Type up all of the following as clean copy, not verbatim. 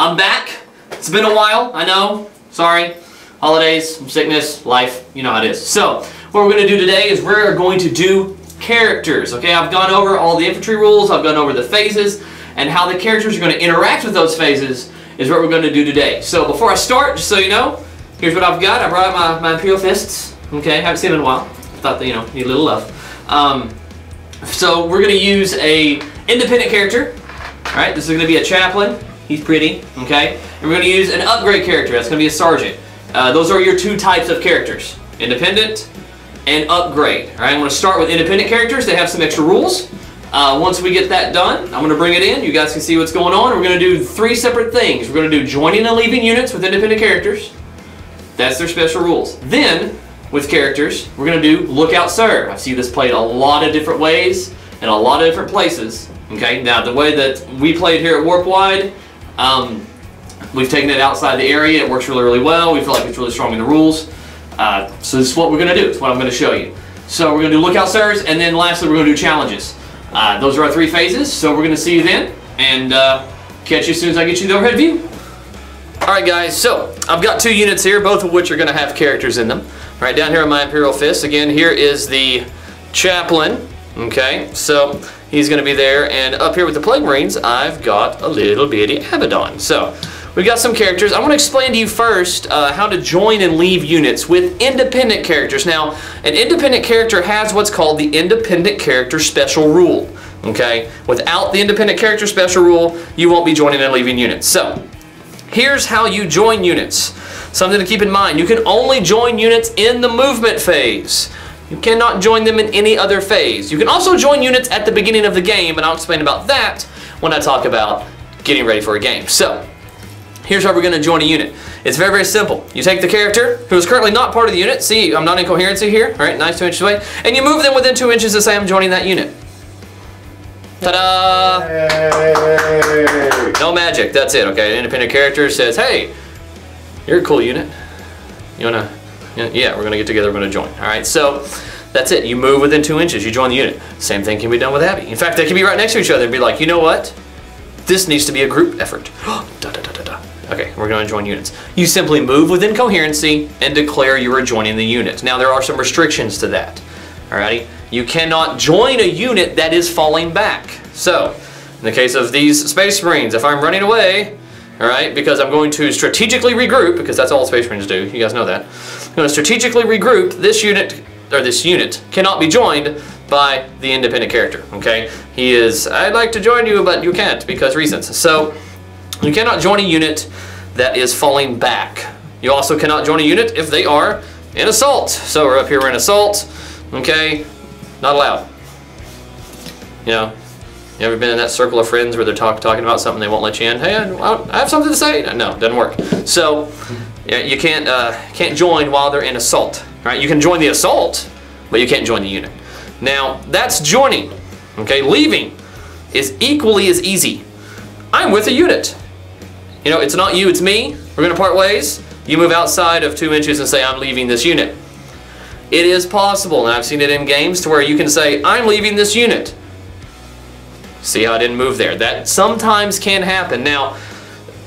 I'm back. It's been a while, I know. Sorry. Holidays, sickness, life, you know how it is. So, what we're going to do today is we're going to do characters. Okay, I've gone over all the infantry rules, I've gone over the phases, and how the characters are going to interact with those phases is what we're going to do today. So, before I start, just so you know, here's what I've got. I brought out my Imperial Fists. Okay, haven't seen them in a while. Thought that, you know, need a little love. So, we're going to use a independent character. Alright, this is going to be a chaplain. He's pretty, okay? And we're going to use an upgrade character. That's going to be a sergeant. Those are your two types of characters. Independent and upgrade. Alright, I'm going to start with independent characters. They have some extra rules. Once we get that done, I'm going to bring it in. You guys can see what's going on. We're going to do three separate things. We're going to do joining and leaving units with independent characters. That's their special rules. Then, with characters, we're going to do Lookout Sir. I see this played a lot of different ways and a lot of different places. Okay, now the way that we played here at Warp Wide, we've taken it outside the area. It works really, really well. We feel like it's really strong in the rules. So this is what we're going to do. It's what I'm going to show you. So we're going to do Lookout Sirs, and then lastly we're going to do challenges. Those are our three phases, so we're going to see you then, and catch you as soon as I get you the overhead view. Alright guys, so I've got two units here, both of which are going to have characters in them. Alright, down here on my Imperial Fist, again, here is the Chaplain. Okay, so he's going to be there, and up here with the Plague Marines, I've got a little bitty Abaddon. So, we've got some characters. I want to explain to you first how to join and leave units with independent characters. Now, an independent character has what's called the Independent Character Special Rule. Okay, without the Independent Character Special Rule, you won't be joining and leaving units. So, here's how you join units. Something to keep in mind, you can only join units in the movement phase. You cannot join them in any other phase. You can also join units at the beginning of the game, and I'll explain about that when I talk about getting ready for a game. So, here's how we're going to join a unit. It's very, very simple. You take the character who is currently not part of the unit. See, I'm not in coherency here. All right, nice 2 inches away. And you move them within 2 inches to say I'm joining that unit. Ta-da! No magic. That's it, okay? An independent character says, hey, you're a cool unit. You want to... Yeah, we're going to get together, we're going to join. Alright, so that's it. You move within 2 inches, you join the unit. Same thing can be done with Abby. In fact, they can be right next to each other and be like, you know what? This needs to be a group effort. Okay, we're going to join units. You simply move within coherency and declare you are joining the unit. Now, there are some restrictions to that. Alrighty? You cannot join a unit that is falling back. So, in the case of these Space Marines, if I'm running away, alright, because I'm going to strategically regroup, because that's all Space Marines do, you guys know that. I'm going to strategically regroup. This unit cannot be joined by the independent character, okay? He is, I'd like to join you, but you can't because reasons. So, you cannot join a unit that is falling back. You also cannot join a unit if they are in assault. So, we're up here, we're in assault, okay? Not allowed. You know, you ever been in that circle of friends where they're talking about something, they won't let you in? Hey, I have something to say. No, it doesn't work. So, you can't join while they're in assault. Right? You can join the assault, but you can't join the unit. Now, that's joining. Okay, leaving is equally as easy. I'm with a unit. You know, it's not you, it's me. We're going to part ways. You move outside of 2 inches and say, I'm leaving this unit. It is possible, and I've seen it in games, to where you can say, I'm leaving this unit. See how I didn't move there? That sometimes can happen. Now,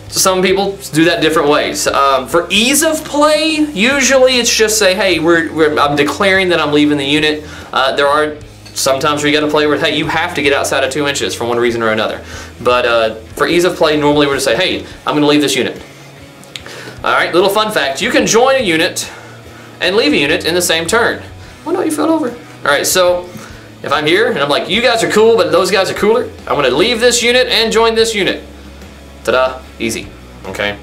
some people do that different ways. For ease of play, usually it's just say, hey, I'm declaring that I'm leaving the unit. There are sometimes where you got to play where, hey, you have to get outside of 2 inches for one reason or another. But for ease of play, normally we're going to say, hey, I'm going to leave this unit. Alright, little fun fact. You can join a unit and leave a unit in the same turn. Oh no, you fell over. Alright, so if I'm here and I'm like, you guys are cool, but those guys are cooler, I'm going to leave this unit and join this unit. Ta-da, easy, okay?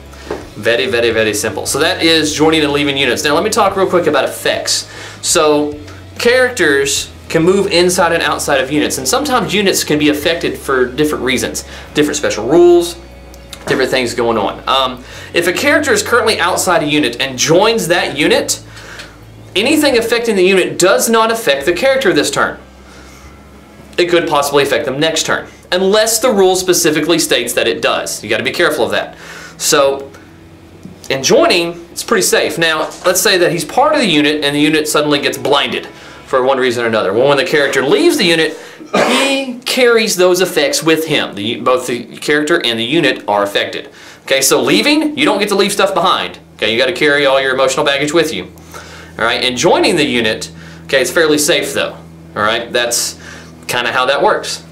Very, very, very simple. So that is joining and leaving units. Now let me talk real quick about effects. So characters can move inside and outside of units, and sometimes units can be affected for different reasons. Different special rules, different things going on. If a character is currently outside a unit and joins that unit, anything affecting the unit does not affect the character this turn. It could possibly affect them next turn, unless the rule specifically states that it does. You got to be careful of that. So, in joining, it's pretty safe. Now, let's say that he's part of the unit and the unit suddenly gets blinded for one reason or another. Well, when the character leaves the unit, he carries those effects with him. Both the character and the unit are affected. Okay, so leaving, you don't get to leave stuff behind. Okay, you got to carry all your emotional baggage with you. All right, and joining the unit, okay, it's fairly safe though. All right, that's kind of how that works.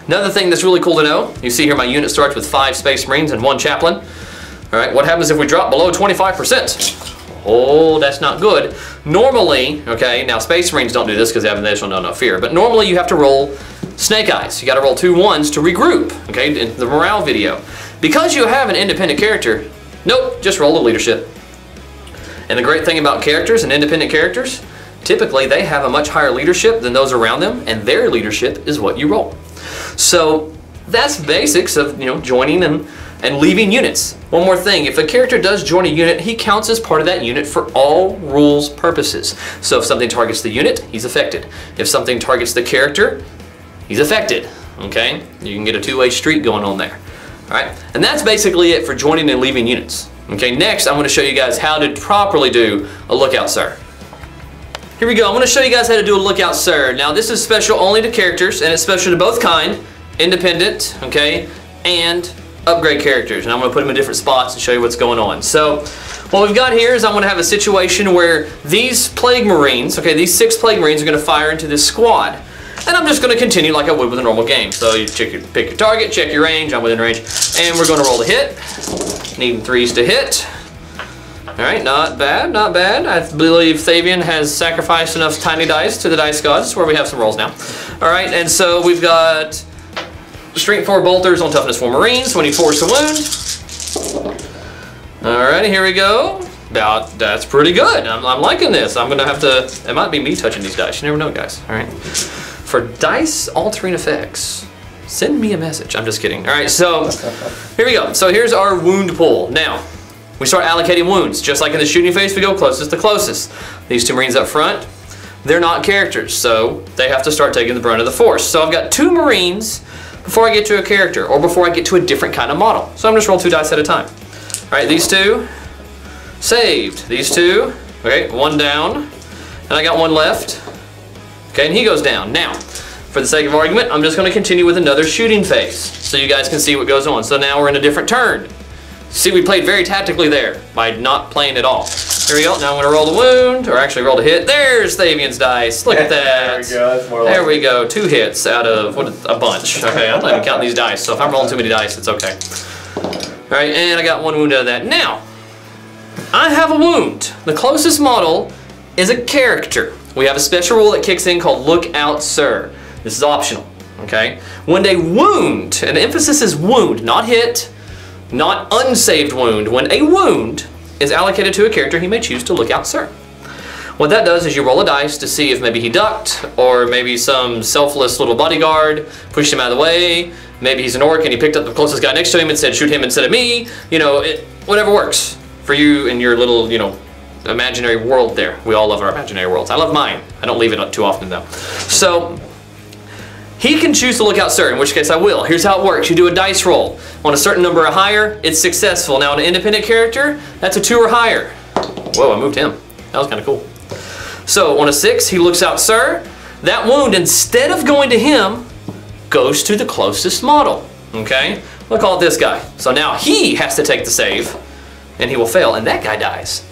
Another thing that's really cool to know, you see here my unit starts with 5 Space Marines and 1 Chaplain. All right, what happens if we drop below 25%? Oh, that's not good. Normally, okay, now Space Marines don't do this because they have an initial no fear, but normally you have to roll Snake Eyes. You got to roll 2 1s to regroup, okay, in the morale video. Because you have an independent character, nope, just roll the leadership. And the great thing about characters and independent characters, typically they have a much higher leadership than those around them, and their leadership is what you roll. So that's basics of, you know, joining and leaving units. One more thing, if a character does join a unit, he counts as part of that unit for all rules purposes. So if something targets the unit, he's affected. If something targets the character, he's affected. Okay? You can get a two-way street going on there. Alright? And that's basically it for joining and leaving units. Okay, next I'm going to show you guys how to properly do a lookout sir. Here we go, I'm going to show you guys how to do a lookout sir. Now this is special only to characters, and it's special to both kind, independent, okay, and upgrade characters. And I'm going to put them in different spots and show you what's going on. So what we've got here is I'm going to have a situation where these Plague Marines, okay, these 6 Plague Marines are going to fire into this squad. And I'm just going to continue like I would with a normal game. So you pick your target, check your range, I'm within range, and we're going to roll the hit. Needing 3s to hit. Alright, not bad, not bad. I believe Thavian has sacrificed enough tiny dice to the dice gods where we have some rolls now. Alright, and so we've got Strength 4 Bolters on Toughness 4 Marines, 24 to wound. Alright, here we go. That's pretty good. I'm liking this. I'm going to have to, it might be me touching these dice. You never know, guys. Alright. For dice altering effects, send me a message. I'm just kidding. Alright, so here we go. So here's our wound pool. Now, we start allocating wounds. Just like in the shooting phase, we go closest to closest. These 2 Marines up front, they're not characters, so they have to start taking the brunt of the force. So I've got 2 Marines before I get to a character, or before I get to a different kind of model. So I'm just roll 2 dice at a time. Alright, these 2, saved. These 2, okay, 1 down, and I got 1 left. Okay, and he goes down. Now, for the sake of argument, I'm just going to continue with another shooting phase, so you guys can see what goes on. So now we're in a different turn. See, we played very tactically there by not playing at all. Here we go. Now I'm going to roll the wound, or actually roll the hit. There's Thavian's dice. Look at that. There we go. That's more there we go. 2 hits out of a bunch. Okay, I'm not even counting these dice, so if I'm rolling too many dice, it's okay. All right, and I got 1 wound out of that. Now, I have a wound. The closest model is a character. We have a special rule that kicks in called Look Out Sir. This is optional, okay? When a wound, and the emphasis is wound, not hit, not unsaved wound. When a wound is allocated to a character, he may choose to Look Out Sir. What that does is you roll a dice to see if maybe he ducked, or maybe some selfless little bodyguard pushed him out of the way. Maybe he's an orc and he picked up the closest guy next to him and said, shoot him instead of me. You know, whatever works for you in your little, you know, imaginary world there. We all love our imaginary worlds. I love mine. I don't leave it too often though. So he can choose to Look Out Sir, in which case I will. Here's how it works. You do a dice roll. On a certain number or higher, it's successful. Now, an independent character, that's a 2 or higher. Whoa, I moved him. That was kind of cool. So, on a 6, he Looks Out Sir. That wound, instead of going to him, goes to the closest model. Okay? We'll call it this guy. So now he has to take the save, and he will fail, and that guy dies.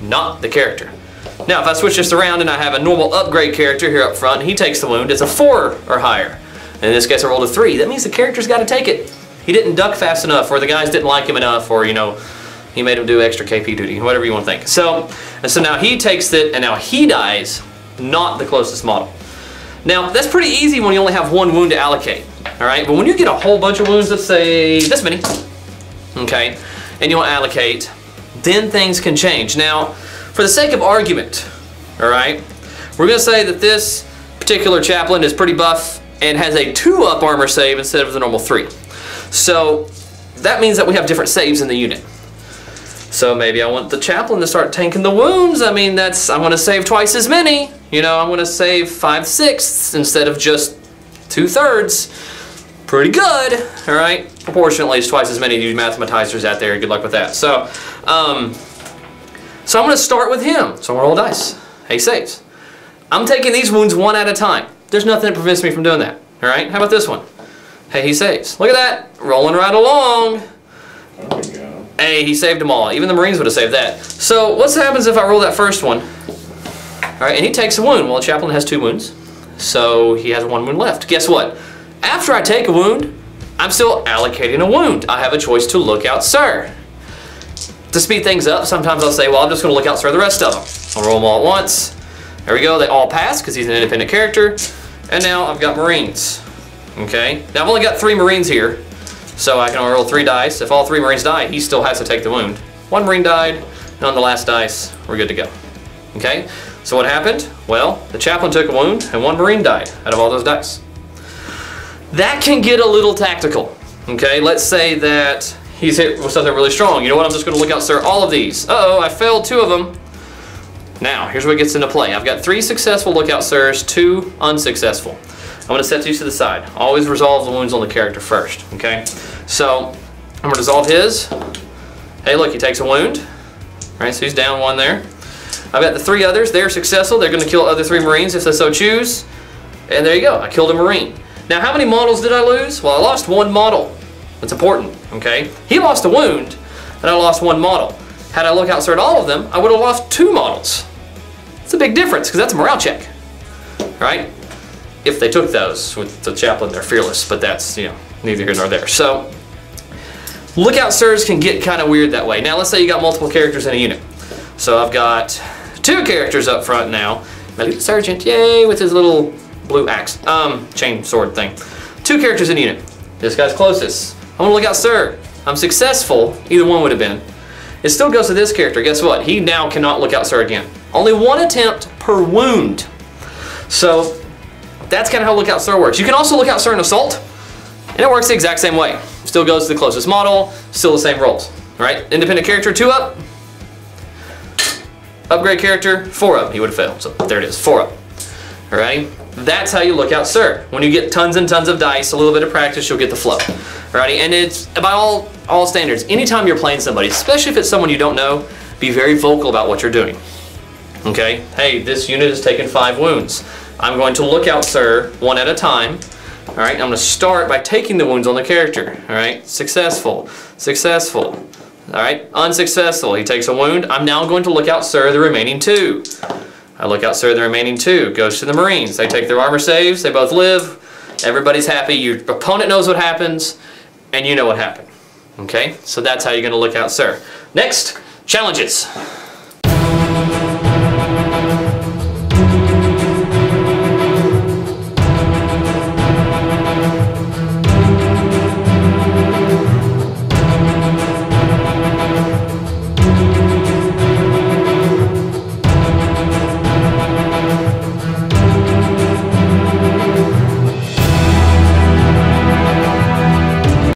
Not the character. Now, if I switch this around and I have a normal upgrade character here up front, and he takes the wound, it's a 4 or higher. And in this case, I rolled a 3. That means the character's got to take it. He didn't duck fast enough, or the guys didn't like him enough, or, you know, he made him do extra KP duty, whatever you want to think. So now he takes it, and now he dies, not the closest model. Now, that's pretty easy when you only have 1 wound to allocate, all right? But when you get a whole bunch of wounds, let's say this many, okay, and you want to allocate, then things can change. Now, for the sake of argument, all right, we're going to say that this particular chaplain is pretty buff and has a 2-up armor save instead of the normal 3. So that means that we have different saves in the unit. So maybe I want the chaplain to start tanking the wounds. I mean, I want to save twice as many. You know, I want to save 5/6 instead of just 2/3. Pretty good, all right? Proportionately, it's twice as many of you mathematizers out there. Good luck with that. So I'm going to start with him. So I'm going to roll dice. He saves. I'm taking these wounds 1 at a time. There's nothing that prevents me from doing that, all right? How about this one? Hey, he saves. Look at that. Rolling right along. Oh my God. Hey, he saved them all. Even the Marines would have saved that. So what happens if I roll that first one? All right, and he takes a wound. Well, the chaplain has 2 wounds, so he has 1 wound left. Guess what? After I take a wound, I'm still allocating a wound. I have a choice to look out, sir. To speed things up, sometimes I'll say, well, I'm just going to look out, sir, the rest of them. I'll roll them all at once. There we go. They all pass because he's an independent character. And now I've got Marines. Okay? Now I've only got 3 Marines here, so I can only roll 3 dice. If all 3 Marines die, he still has to take the wound. 1 Marine died, and on the last dice, we're good to go. Okay? So what happened? Well, the chaplain took a wound, and 1 Marine died out of all those dice. That can get a little tactical. Okay? Let's say that he's hit with something really strong. You know what? I'm just going to look out, sir, all of these. Uh-oh, I failed 2 of them. Now, here's where it gets into play. I've got 3 successful lookout, sirs, 2 unsuccessful. I'm going to set these to the side. Always resolve the wounds on the character first. Okay? So, I'm going to resolve his. Hey, look, he takes a wound. All right, so he's down 1 there. I've got the 3 others. They're successful. They're going to kill other 3 Marines if they so choose. And there you go. I killed a Marine. Now, how many models did I lose? Well, I lost 1 model. That's important, okay? He lost a wound, and I lost 1 model. Had I looked out at all of them, I would have lost 2 models. It's a big difference, because that's a morale check, right? If they took those. With the chaplain, they're fearless, but that's, you know, neither here nor there. So, lookout sirs can get kind of weird that way. Now, let's say you got multiple characters in a unit. So, I've got 2 characters up front now. Elite Sergeant, yay, with his little blue axe, chain sword thing. 2 characters in a unit. This guy's closest. I'm gonna look out, sir. I'm successful. Either one would have been. It still goes to this character. Guess what? He now cannot look out, sir, again. Only 1 attempt per wound. So that's kind of how look out, sir works. You can also look out, sir, in assault, and it works the exact same way. Still goes to the closest model. Still the same rolls. Right? Independent character, 2 up. Upgrade character, 4 up. He would have failed. So there it is, 4 up. Alrighty? That's how you look out, sir. When you get tons and tons of dice, a little bit of practice, you'll get the flow. Alrighty? And it's by all standards. Anytime you're playing somebody, especially if it's someone you don't know, be very vocal about what you're doing. Okay? Hey, this unit has taken 5 wounds. I'm going to look out, sir, 1 at a time. Alright? I'm going to start by taking the wounds on the character. Alright? Successful. Successful. Alright? Unsuccessful. He takes a wound. I'm now going to look out, sir, the remaining 2. I look out, sir, the remaining 2. Goes to the Marines. They take their armor saves. They both live. Everybody's happy. Your opponent knows what happens, and you know what happened. Okay? So that's how you're going to look out, sir. Next, challenges.